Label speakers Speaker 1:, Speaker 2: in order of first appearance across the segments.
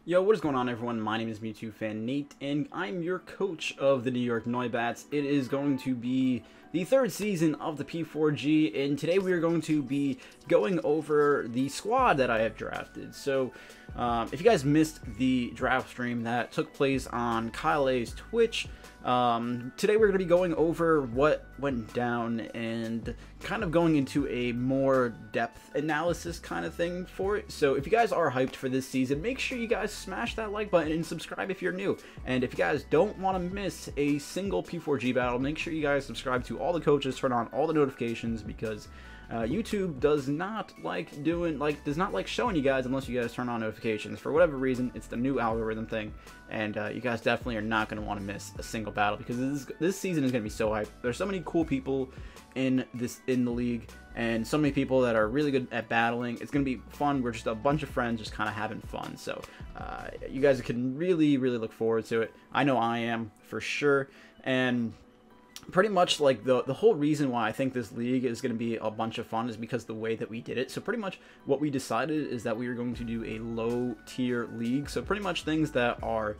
Speaker 1: Yo, what is going on, everyone? My name is Mewtwo Fan Nate, and I'm your coach of the New York Noibats. It is going to be the third season of the P4G, and today we are going to be going over the squad that I have drafted. So, if you guys missed the draft stream that took place on Kyle A's Twitch, today we're going to be going over what went down and kind of going into a more depth analysis kind of thing for it. So if you guys are hyped for this season, make sure you guys smash that like button and subscribe if you're new. And if you guys don't want to miss a single P4G battle, make sure you guys subscribe to all the coaches, turn on all the notifications, because YouTube does not like showing you guys unless you guys turn on notifications. For whatever reason, it's the new algorithm thing, and you guys definitely are not going to want to miss a single battle, because this season is going to be so hyped. There's so many cool people in the league, and so many people that are really good at battling. It's going to be fun. We're just a bunch of friends just kind of having fun. So you guys can really look forward to it. I know I am, for sure. And pretty much like the whole reason why I think this league is going to be a bunch of fun is because the way that we did it. So pretty much what we decided is that we were going to do a low tier league. So pretty much things that are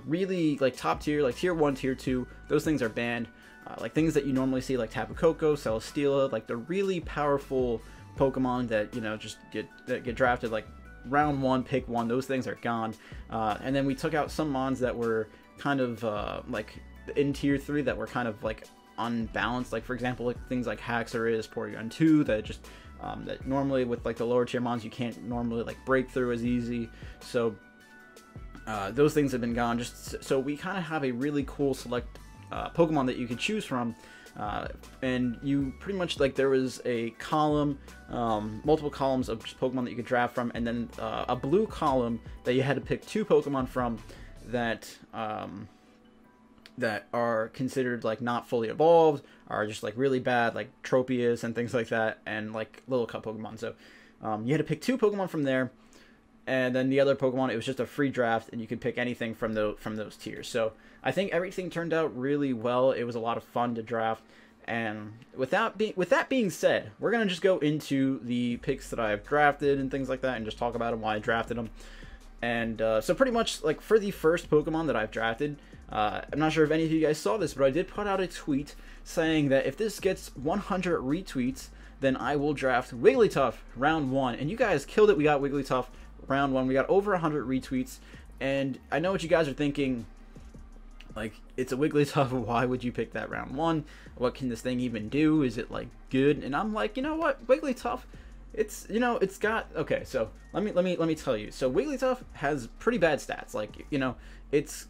Speaker 1: really like top tier, like tier 1, tier 2, those things are banned. Like things that you normally see, like Tapu Koko, Celesteela, like the really powerful Pokemon that, you know, just get drafted like round 1, pick 1, those things are gone. And then we took out some mons that were kind of like in tier 3 that were kind of like unbalanced. Like for example, like things like Haxorus, Porygon 2 that just that normally with like the lower tier mons you can't normally like break through as easy. So those things have been gone. Just so we kind of have a really cool select Pokemon that you can choose from, and you pretty much like there was a column, multiple columns of just Pokemon that you could draft from, and then a blue column that you had to pick 2 Pokemon from that that are considered like not fully evolved, are just like really bad, like Tropius and things like that, and like little cup Pokemon. So you had to pick 2 Pokemon from there. And then the other Pokemon, it was just a free draft, and you could pick anything from those tiers. So I think everything turned out really well. It was a lot of fun to draft. And with that being said, we're gonna just go into the picks that I've drafted and things like that, and just talk about them, why I drafted them. And so pretty much like for the first Pokemon that I've drafted, I'm not sure if any of you guys saw this, but I did put out a tweet saying that if this gets 100 retweets, then I will draft Wigglytuff round 1. And you guys killed it. We got Wigglytuff round 1. We got over 100 retweets, and I know what you guys are thinking, like, it's a Wigglytuff, why would you pick that round 1? What can this thing even do? Is it like good? And I'm like, you know what, Wigglytuff, it's, you know, it's got, okay, so let me tell you. So Wigglytuff has pretty bad stats. Like, you know, it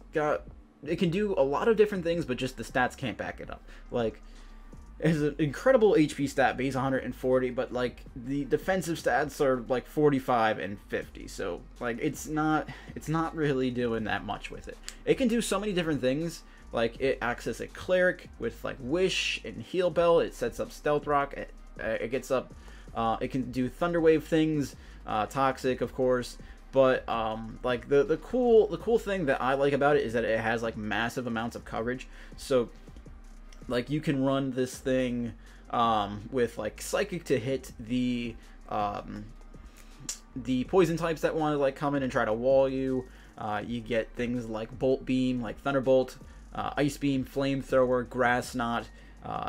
Speaker 1: can do a lot of different things, but just the stats can't back it up. Like, it has an incredible HP stat base 140, but like the defensive stats are like 45 and 50. So like it's not really doing that much with it. It can do so many different things. Like it acts as a cleric with like Wish and Heal Bell. It sets up Stealth Rock. It gets up. It can do Thunder Wave things. Toxic, of course. But like the cool thing that I like about it is that it has like massive amounts of coverage. So like you can run this thing with like Psychic to hit the poison types that want to like come in and try to wall you. You get things like Bolt Beam, like Thunderbolt, Ice Beam, Flamethrower, Grass Knot.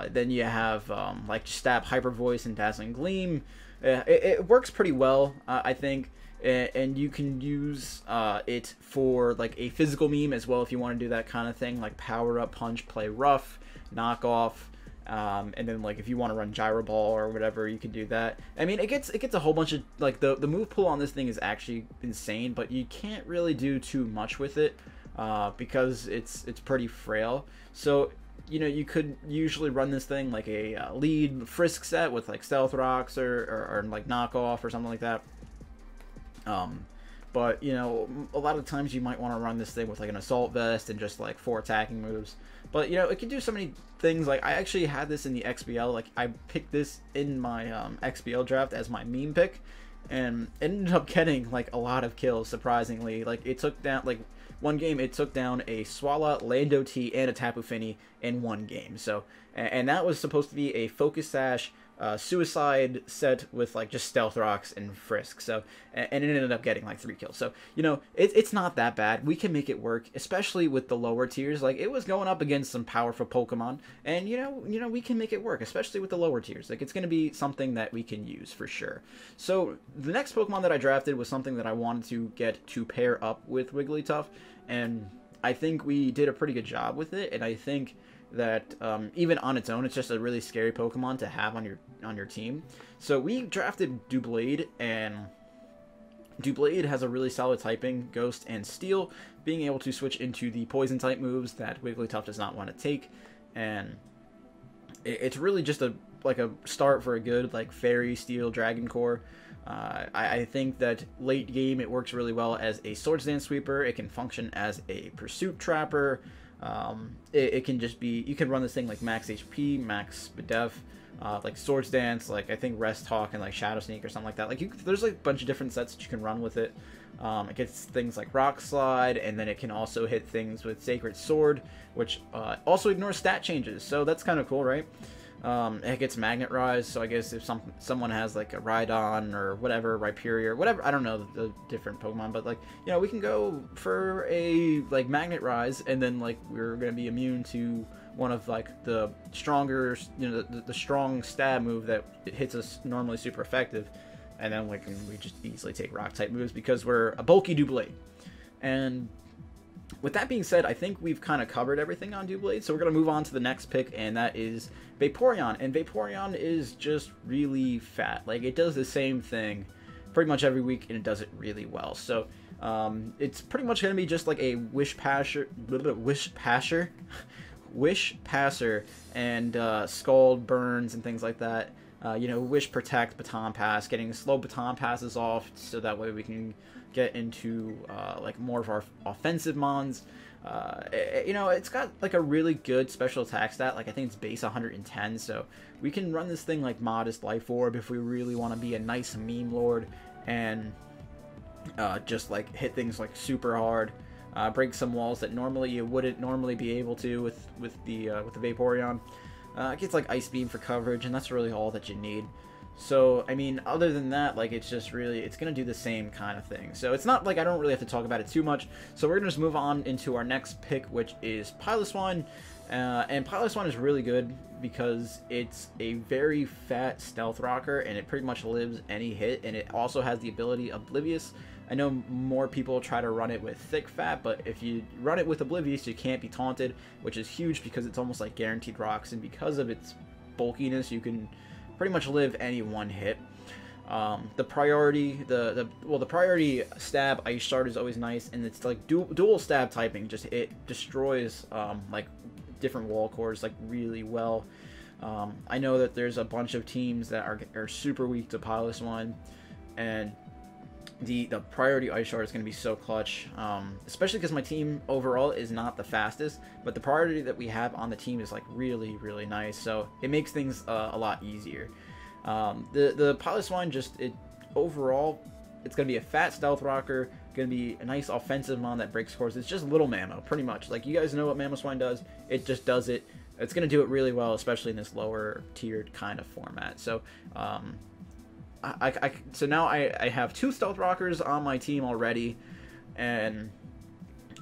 Speaker 1: Then you have like Stab, Hyper Voice, and Dazzling Gleam. It works pretty well, I think. And you can use it for like a physical meme as well if you want to do that kind of thing, like Power Up, Punch, Play Rough, Knock Off, and then like if you want to run Gyro Ball or whatever, you can do that. I mean, it gets a whole bunch of like the move pool on this thing is actually insane, but you can't really do too much with it because it's pretty frail. So you know, you could usually run this thing like a lead Frisk set with like Stealth Rocks or like Knock Off or something like that. But you know, a lot of times you might want to run this thing with like an Assault Vest and just like 4 attacking moves. But you know, it can do so many things. Like I actually had this in the XBL. Like I picked this in my XBL draft as my meme pick, and ended up getting like a lot of kills, surprisingly. Like it took down, like one game it took down a Swala, Lando T, and a Tapu Fini in one game. So, and that was supposed to be a Focus Sash Suicide set with like just Stealth Rocks and Frisk. So and it ended up getting like 3 kills. So you know it's not that bad. We can make it work, especially with the lower tiers. Like it was going up against some powerful Pokemon, and you know we can make it work, especially with the lower tiers. Like it's going to be something that we can use for sure. So the next Pokemon that I drafted was something that I wanted to get to pair up with Wigglytuff, and I think we did a pretty good job with it. And I think that even on its own, it's just a really scary Pokemon to have on your team. So we drafted Doublade, and Doublade has a really solid typing, Ghost and Steel, being able to switch into the Poison type moves that Wigglytuff does not want to take, and it's really just a start for a good like Fairy, Steel, Dragon Core. I think that late game it works really well as a Swords Dance Sweeper. It can function as a Pursuit Trapper. It can just be, you can run this thing like max HP, max def, like Swords Dance, like I think Rest Talk and like Shadow Sneak or something like that. Like there's like a bunch of different sets that you can run with it. It gets things like Rock Slide, and then it can also hit things with Sacred Sword, which also ignores stat changes. So that's kind of cool, right? It gets Magnet Rise, so I guess if someone has like a Rhydon or whatever, Rhyperior, or whatever, I don't know the different Pokemon, but like, you know, we can go for a like Magnet Rise, and then like we're gonna be immune to one of like the stronger, you know, the strong stab move that hits us normally super effective, and then we just easily take Rock type moves because we're a bulky Doublade. And with that being said, I think we've kind of covered everything on Doublade, so we're going to move on to the next pick, and that is Vaporeon. And Vaporeon is just really fat. Like, it does the same thing pretty much every week, and it does it really well. So, it's pretty much going to be just like a Wish Passer, and Scald, Burns, and things like that. You know, Wish, Protect, Baton Pass, getting slow Baton Passes off, so that way we can get into like more of our offensive mons. You know, it's got like a really good special attack stat. Like I think it's base 110, so we can run this thing like Modest Life Orb if we really want to be a nice meme lord and just like hit things like super hard, break some walls that normally you wouldn't normally be able to with the Vaporeon. It gets like Ice Beam for coverage, and that's really all that you need. So, I mean, other than that, like, it's just really, it's going to do the same kind of thing. So, it's not like I don't really have to talk about it too much. So, we're going to just move on into our next pick, which is Piloswine. And Piloswine is really good because it's a very fat stealth rocker, and it pretty much lives any hit, and it also has the ability Oblivious. I know more people try to run it with thick fat, but if you run it with Oblivious, you can't be taunted, which is huge because it's almost like guaranteed rocks, and because of its bulkiness, you can pretty much live any one hit. The priority, the priority stab Ice Shard is always nice, and it's like dual stab typing. Just it destroys like different wall cores like really well. I know that there's a bunch of teams that are super weak to Piloswine, and the priority Ice Shard is going to be so clutch, especially because my team overall is not the fastest, but the priority that we have on the team is like really nice, so it makes things a lot easier. The Piloswine just overall it's going to be a fat stealth rocker, going to be a nice offensive mon that breaks cores. It's just little Mammo pretty much. Like, you guys know what Mamoswine does, it just does it. It's going to do it really well, especially in this lower tiered kind of format. So so now I have 2 stealth rockers on my team already, and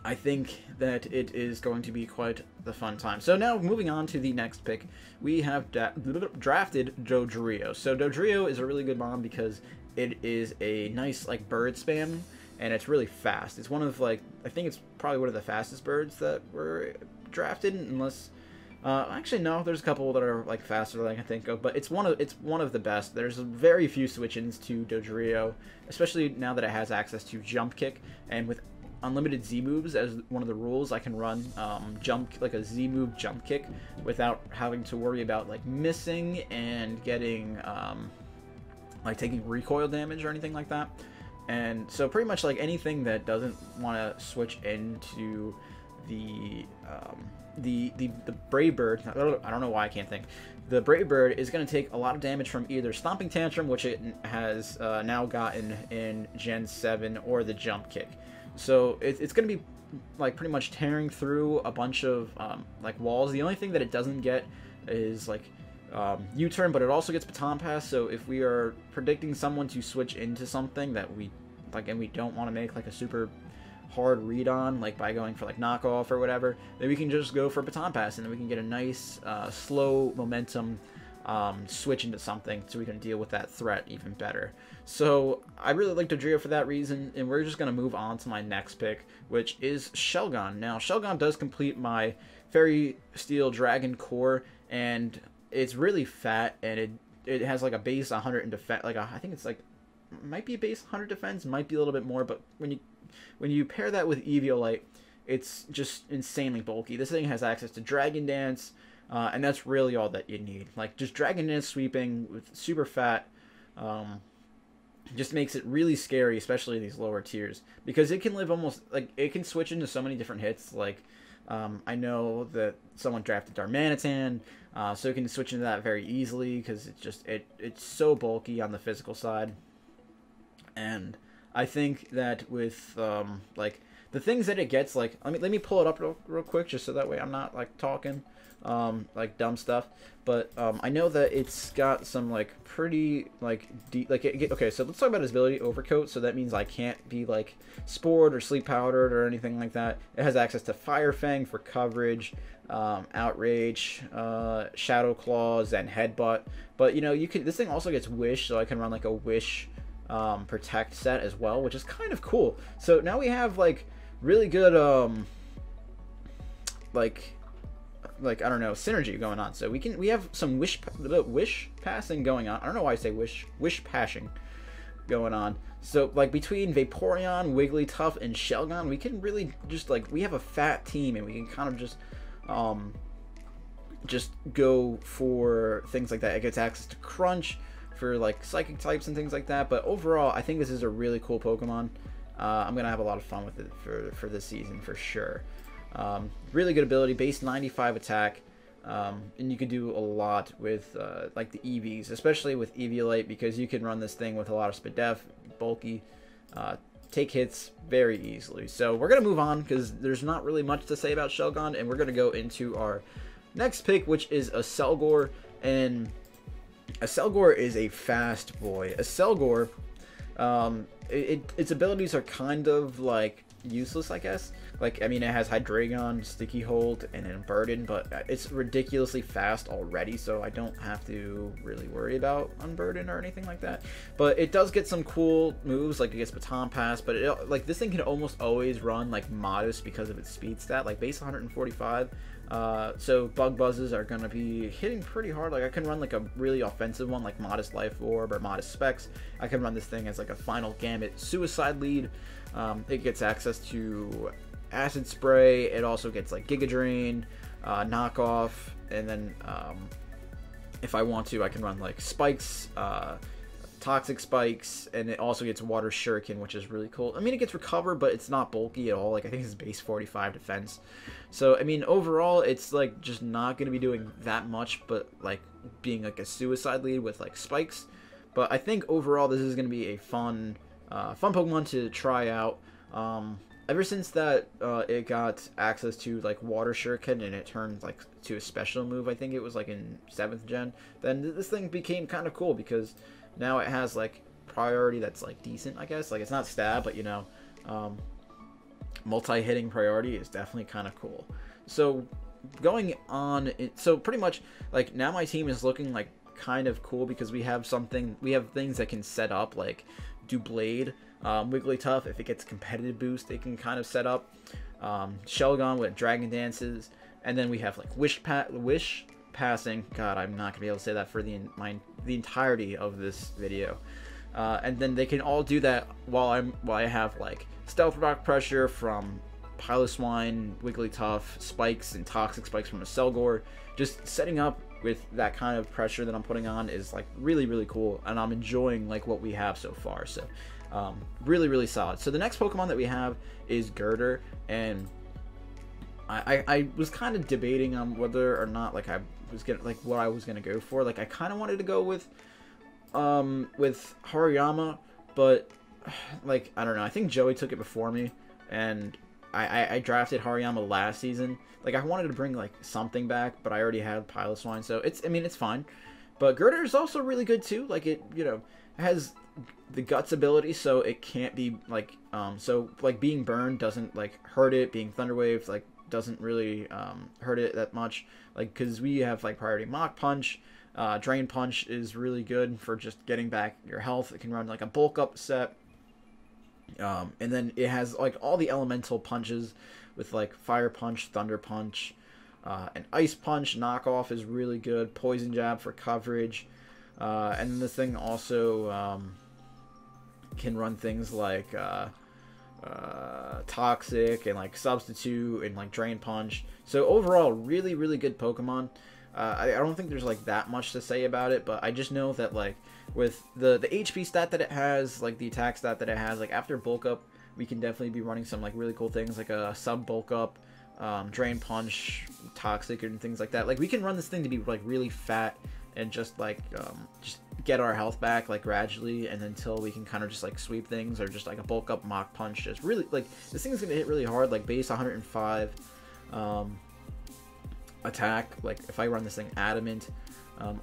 Speaker 1: I think that it is going to be quite the fun time. So now moving on to the next pick, we have drafted Dodrio. So Dodrio is a really good mon because it is a nice like bird spam, and it's really fast. It's one of like, I think it's probably one of the fastest birds that were drafted, unless actually no, there's a couple that are like faster than I can think of, but it's one of the best. There's very few switch-ins to Dodrio, especially now that it has access to Jump Kick, and with unlimited Z moves as one of the rules, I can run like a Z move Jump Kick without having to worry about like missing and getting like taking recoil damage or anything like that. And so pretty much like anything that doesn't want to switch into the Brave Bird, I don't know why I can't think. The Brave Bird is going to take a lot of damage from either Stomping Tantrum, which it has now gotten in Gen 7, or the Jump Kick. So it's going to be like pretty much tearing through a bunch of like walls. The only thing that it doesn't get is like U-turn, but it also gets baton pass. So if we are predicting someone to switch into something that we like and we don't want to make like a super hard read on, like by going for like knockoff or whatever, then we can just go for baton pass, and then we can get a nice slow momentum switch into something, so we can deal with that threat even better. So I really like Dodrio for that reason, and we're just going to move on to my next pick, which is Shelgon. Now, Shelgon does complete my Fairy Steel Dragon core, and it's really fat, and it has like a base 100 in defense, like I think it's like, might be a base 100 defense, might be a little bit more, but when you pair that with Eviolite, it's just insanely bulky. This thing has access to Dragon Dance, and that's really all that you need. Like, just Dragon Dance sweeping with super fat just makes it really scary, especially these lower tiers, because it can live almost, like, it can switch into so many different hits. Like, I know that someone drafted Darmanitan, so it can switch into that very easily, because it's so bulky on the physical side. And I think that with like the things that it gets, like let me pull it up real quick, just so that way I'm not like talking like dumb stuff. But I know that it's got some like pretty like deep, like okay, so let's talk about his ability Overcoat. So that means I can't be like spored or sleep powdered or anything like that. It has access to Fire Fang for coverage, Outrage, Shadow Claws, and Headbutt. But you know, this thing also gets Wish, so I can run like a Wish Protect set as well, which is kind of cool. So now we have like really good like I don't know, synergy going on. So we have some wish passing going on. I don't know why I say wish passing going on. So like between Vaporeon, Wigglytuff, and Shelgon, we can really just like, we have a fat team, and we can kind of just go for things like that. It gets access to Crunch for like psychic types and things like that. But overall, I think this is a really cool Pokemon. I'm gonna have a lot of fun with it for this season for sure. Really good ability, base 95 attack, and you can do a lot with like the EVs, especially with Eviolite, because you can run this thing with a lot of Spadef, bulky, take hits very easily. So we're gonna move on, because there's not really much to say about Shelgon, and we're gonna go into our next pick, which is a Selgor. And a Selgor is a fast boy. A Selgor, its abilities are kind of like useless, I guess. Like, I mean, it has Hydreigon, Sticky Hold, and Unburden, but it's ridiculously fast already, so I don't have to really worry about Unburden or anything like that. But it does get some cool moves, like it gets Baton Pass, but like this thing can almost always run like Modest because of its speed stat, like base 145. So Bug Buzzes are gonna be hitting pretty hard. Like I can run like a really offensive one, like Modest Life Orb or Modest Specs. I can run this thing as like a Final Gambit Suicide Lead. It gets access to Acid Spray. It also gets like Giga Drain, Knockoff, and then if I want to, I can run like Spikes, Toxic Spikes, and it also gets Water Shuriken, which is really cool. I mean, it gets Recover, but it's not bulky at all. Like I think it's base 45 defense. So I mean, overall, it's like just not going to be doing that much, but like being like a Suicide Lead with like Spikes. But I think overall, this is going to be a fun Pokemon to try out. Ever since that it got access to like Water Shuriken, and it turned like to a special move, I think it was like in 7th gen, then this thing became kind of cool, because now it has like priority that's like decent, I guess. Like it's not stab, but you know, multi-hitting priority is definitely kind of cool. So going on, so pretty much like now my team is looking like kind of cool, because we have things that can set up, like do Blade, Wigglytuff, if it gets competitive boost, they can kind of set up, Shelgon with Dragon Dances, and then we have like Wish Passing. God, I'm not gonna be able to say that for the entirety of this video. And then they can all do that while I have like Stealth Rock Pressure from Piloswine, Wigglytuff, Spikes, and Toxic Spikes from a Selgor. Just setting up with that kind of pressure that I'm putting on is like really, really cool, and I'm enjoying like what we have so far. So really, really solid. So the next Pokemon that we have is Girder, and I was kind of debating on whether or not like I was gonna like what I was gonna go for. Like I kind of wanted to go with Hariyama, but like I don't know. I think Joey took it before me, and I drafted Hariyama last season. Like, I wanted to bring, like, something back, but I already had Piloswine, so I mean, it's fine. But Girder is also really good, too. Like, it, you know, has the Guts ability, so it can't be, like, so, like, being burned doesn't, like, hurt it. Being Thunder Wave, like, doesn't really hurt it that much. Like, because we have, like, priority Mach Punch. Drain Punch is really good for just getting back your health. It can run, like, a bulk up set. And then it has, like, all the elemental punches with, like, Fire Punch, Thunder Punch, and Ice Punch. Knockoff is really good. Poison Jab for coverage. And then this thing also can run things like Toxic and, like, Substitute and, like, Drain Punch. So overall, really, really good Pokemon. I don't think there's, like, that much to say about it, but I just know that, like, with the HP stat that it has, like, the attack stat that it has, like, after Bulk Up, we can definitely be running some, like, really cool things, like a Sub Bulk Up, Drain Punch, Toxic, and things like that. Like, we can run this thing to be, like, really fat and just, like, just get our health back, like, gradually, and until we can kind of just, like, sweep things, or just, like, a Bulk Up Mach Punch. Just really, like, this thing's gonna hit really hard, like, base 105, attack. Like, if I run this thing Adamant,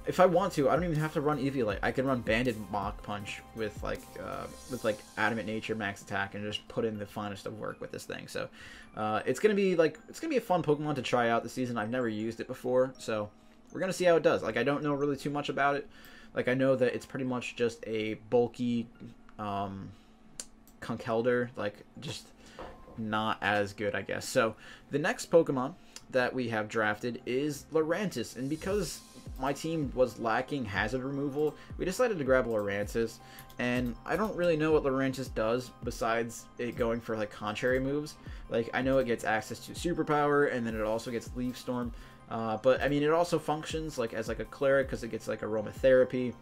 Speaker 1: if I want to, I don't even have to run Eviolite. I can run Banded Mach Punch with like Adamant Nature max attack and just put in the finest of work with this thing. So it's gonna be a fun Pokemon to try out this season. I've never used it before, so we're gonna see how it does. Like, I don't know really too much about it. Like, I know that it's pretty much just a bulky Conkeldurr, like, just not as good, I guess. So the next Pokemon that we have drafted is Lurantis, and because my team was lacking hazard removal, we decided to grab Lurantis. And I don't really know what Lurantis does besides it going for, like, contrary moves. Like, I know it gets access to Superpower, and then it also gets Leaf Storm, but I mean, it also functions like as, like, a cleric because it gets, like, Aromatherapy.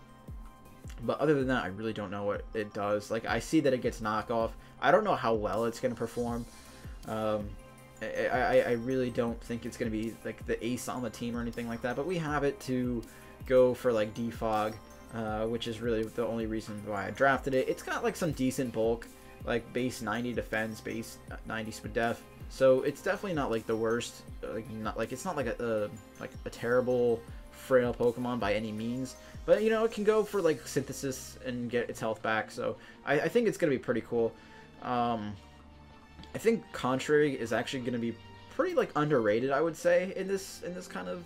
Speaker 1: But other than that, I really don't know what it does. Like, I see that it gets Knockoff. I don't know how well it's going to perform. I really don't think it's going to be, like, the ace on the team or anything like that. But we have it to go for, like, Defog, which is really the only reason why I drafted it. It's got, like, some decent bulk, like, base 90 defense, base 90 Spadef. So it's definitely not, like, the worst. It's not like a terrible, frail Pokemon by any means. But, you know, it can go for, like, Synthesis and get its health back. So I think it's going to be pretty cool. I think Contrary is actually going to be pretty, like, underrated, I would say, in this kind of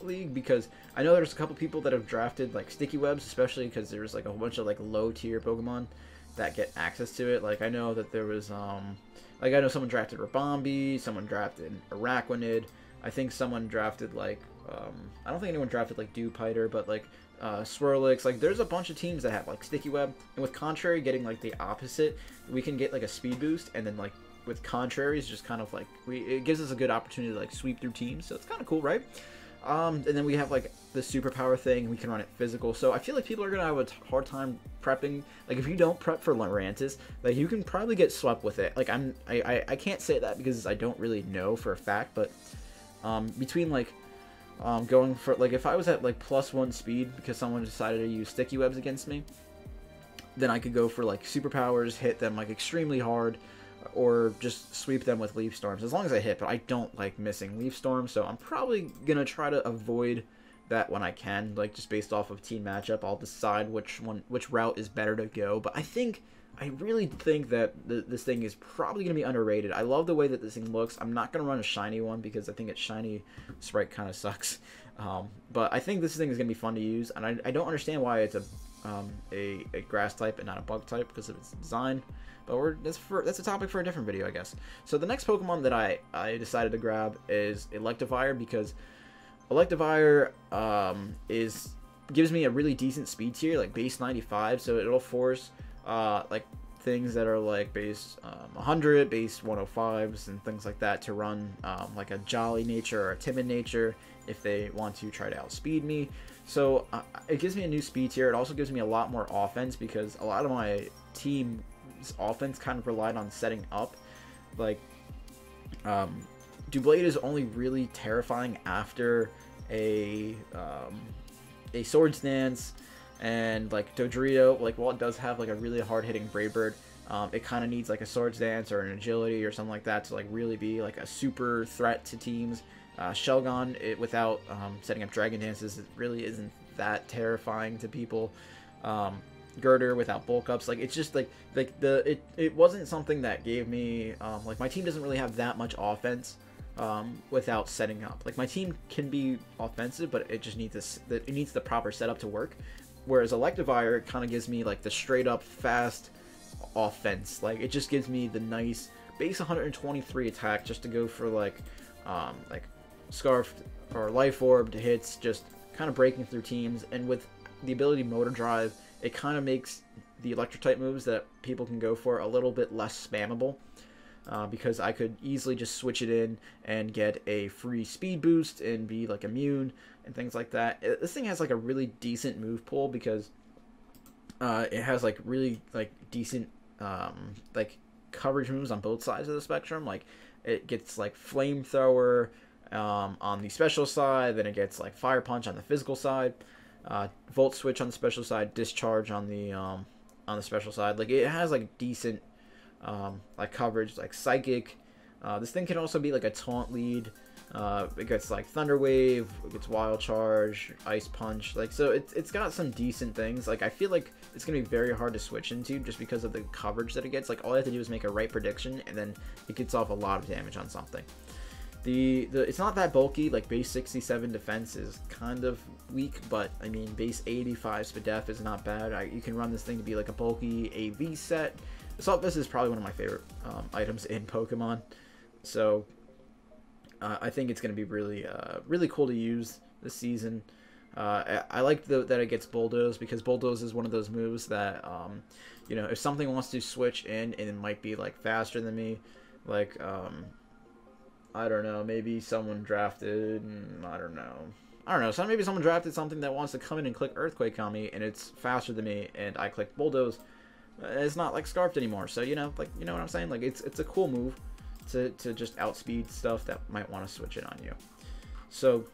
Speaker 1: league, because I know there's a couple people that have drafted, like, Sticky Webs, especially because there's, like, a bunch of, like, low tier Pokemon that get access to it. Like, I know that there was like, I know someone drafted Rabombi, someone drafted Araquanid. I think someone drafted, like, I don't think anyone drafted, like, Dewpider, but, like, Swirlix. Like, there's a bunch of teams that have, like, Sticky Web, and with Contrary getting, like, the opposite, we can get, like, a speed boost, and then, like, with Contraries, just kind of, like, it gives us a good opportunity to, like, sweep through teams, so it's kind of cool, right? And then we have, like, the superpower thing, we can run it physical, so I feel like people are gonna have a hard time prepping. Like, if you don't prep for Lurantis, like, you can probably get swept with it. Like, I can't say that because I don't really know for a fact, but between, like, going for, like, if I was at, like, +1 speed because someone decided to use Sticky Webs against me, then I could go for, like, superpowers, hit them, like, extremely hard, or just sweep them with Leaf Storms, as long as I hit. But I don't like missing Leaf Storms, so I'm probably gonna try to avoid that when I can. Like, just based off of team matchup, I'll decide which route is better to go. But I really think that this thing is probably gonna be underrated. I love the way that this thing looks. I'm not gonna run a shiny one because I think its shiny sprite kind of sucks. But I think this thing is gonna be fun to use, and I don't understand why it's a grass type and not a bug type because of its design. But that's a topic for a different video, I guess. So the next Pokemon that I decided to grab is Electivire, because Electivire gives me a really decent speed tier, like base 95, so it'll force like things that are like base 100, base 105s, and things like that to run like a Jolly Nature or a Timid Nature if they want to try to outspeed me. So it gives me a new speed tier. It also gives me a lot more offense because a lot of my team's offense kind of relied on setting up. Like, Doublade is only really terrifying after a Swords Dance, and like Dodrio, like, while it does have like a really hard hitting Brave Bird, it kind of needs like a swords dance or an agility or something like that to like really be like a super threat to teams. Shelgon, without setting up dragon dances, it really isn't that terrifying to people. Girder without bulk ups, like it's just it wasn't something that gave me like my team doesn't really have that much offense without setting up. Like my team can be offensive, but it just needs it needs the proper setup to work. Whereas Electivire kind of gives me like the straight up fast offense. Like it just gives me the nice base 123 attack just to go for like Scarfed or Life Orb hits, just kind of breaking through teams. And with the ability Motor Drive, it kind of makes the electric type moves that people can go for a little bit less spammable, because I could easily just switch it in and get a free speed boost and be like immune and things like that. This thing has like a really decent move pool because it has like really like decent like coverage moves on both sides of the spectrum. Like it gets like Flamethrower on the special side, then it gets like Fire Punch on the physical side. Volt Switch on the special side, Discharge on the special side. Like it has like decent like coverage, like Psychic. This thing can also be like a taunt lead. It gets like Thunder Wave, it gets Wild Charge, Ice Punch. Like so, it's got some decent things. Like I feel like it's gonna be very hard to switch into just because of the coverage that it gets. Like all I have to do is make a right prediction, and then it gets off a lot of damage on something. It's not that bulky. Like base 67 defense is kind of weak, but I mean base 85 SPDEF is not bad. You can run this thing to be like a bulky AV set. Assault Vest is probably one of my favorite items in Pokemon, so I think it's going to be really really cool to use this season. I like that it gets Bulldoze, because Bulldoze is one of those moves that you know, if something wants to switch in and it might be like faster than me, like I don't know, maybe someone drafted, I don't know, so maybe someone drafted something that wants to come in and click Earthquake on me, and it's faster than me, and I click Bulldoze. It's not like Scarfed anymore, so you know what I'm saying? Like it's a cool move to just outspeed stuff that might want to switch it on you. So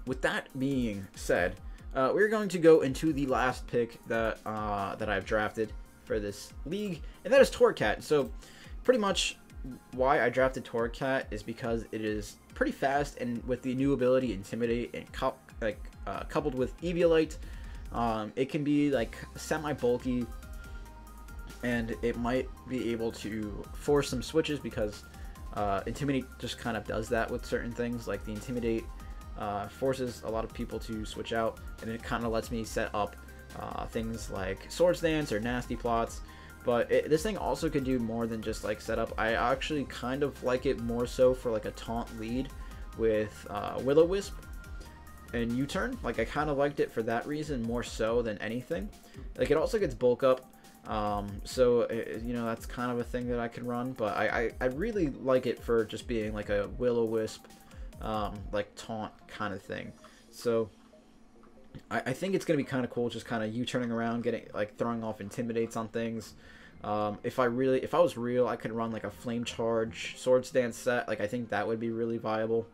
Speaker 1: with that being said, we're going to go into the last pick that that I've drafted for this league, and that is Torcat. So pretty much why I drafted Torcat is because it is pretty fast, and with the new ability Intimidate and coupled with Eviolite, it can be like semi-bulky, and it might be able to force some switches, because Intimidate just kind of does that with certain things. Like the Intimidate forces a lot of people to switch out, and it kind of lets me set up things like Swords Dance or Nasty Plots. But this thing also can do more than just like setup. I actually kind of like it more so for like a taunt lead with Will-O-Wisp and U-Turn. Like I kind of liked it for that reason more so than anything. Like it also gets bulk up, so you know, that's kind of a thing that I can run. But I really like it for just being like a Will-O-Wisp like taunt kind of thing. So I think it's gonna be kind of cool, just kind of U-turning around, getting like throwing off Intimidates on things. If I was real, I could run like a Flame Charge Swords Dance set. Like I think that would be really viable.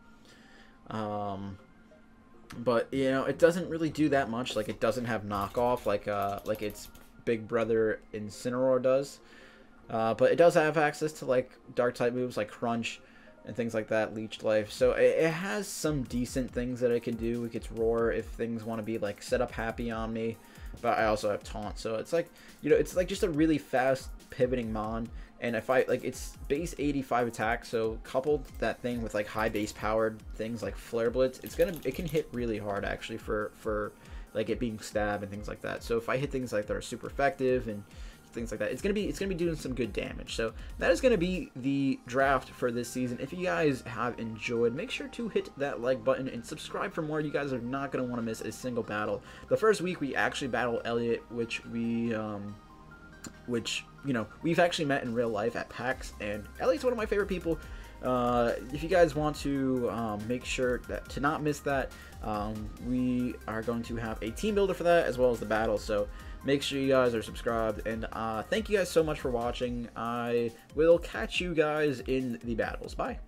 Speaker 1: But you know, it doesn't really do that much. Like it doesn't have knockoff like its big brother Incineroar does. But it does have access to like dark type moves like Crunch and things like that, Leech Life. So it has some decent things that it can do. It gets Roar if things want to be like set up happy on me. But I also have Taunt, so it's like, you know, it's like just a really fast pivoting Mon. And if I like, it's base 85 attack, so coupled that thing with like high base powered things like Flare Blitz, it can hit really hard actually for like it being stab and things like that. So if I hit things like that are super effective and things like that, it's gonna be doing some good damage. So that is gonna be the draft for this season. If you guys have enjoyed, make sure to hit that like button and subscribe for more. You guys are not gonna want to miss a single battle. The first week we actually battled Elliot, which you know, we've actually met in real life at PAX, and Elliot's one of my favorite people. If you guys want to make sure that to not miss that, we are going to have a team builder for that as well as the battle. So make sure you guys are subscribed, and thank you guys so much for watching. I will catch you guys in the battles. Bye.